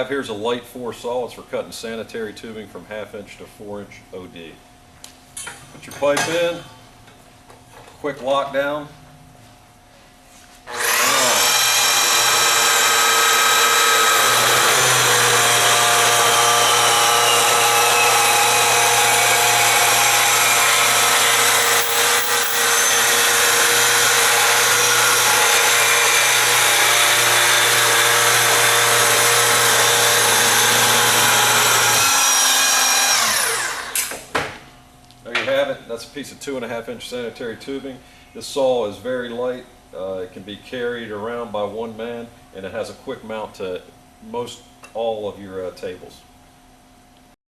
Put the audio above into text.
have here is a lite 4 saw. It's for cutting sanitary tubing from 1/2 inch to 4-inch OD. Put your pipe in, quick lockdown. There you have it. That's a piece of 2.5 inch sanitary tubing. This saw is very light. It can be carried around by one man, and it has a quick mount to most all of your tables.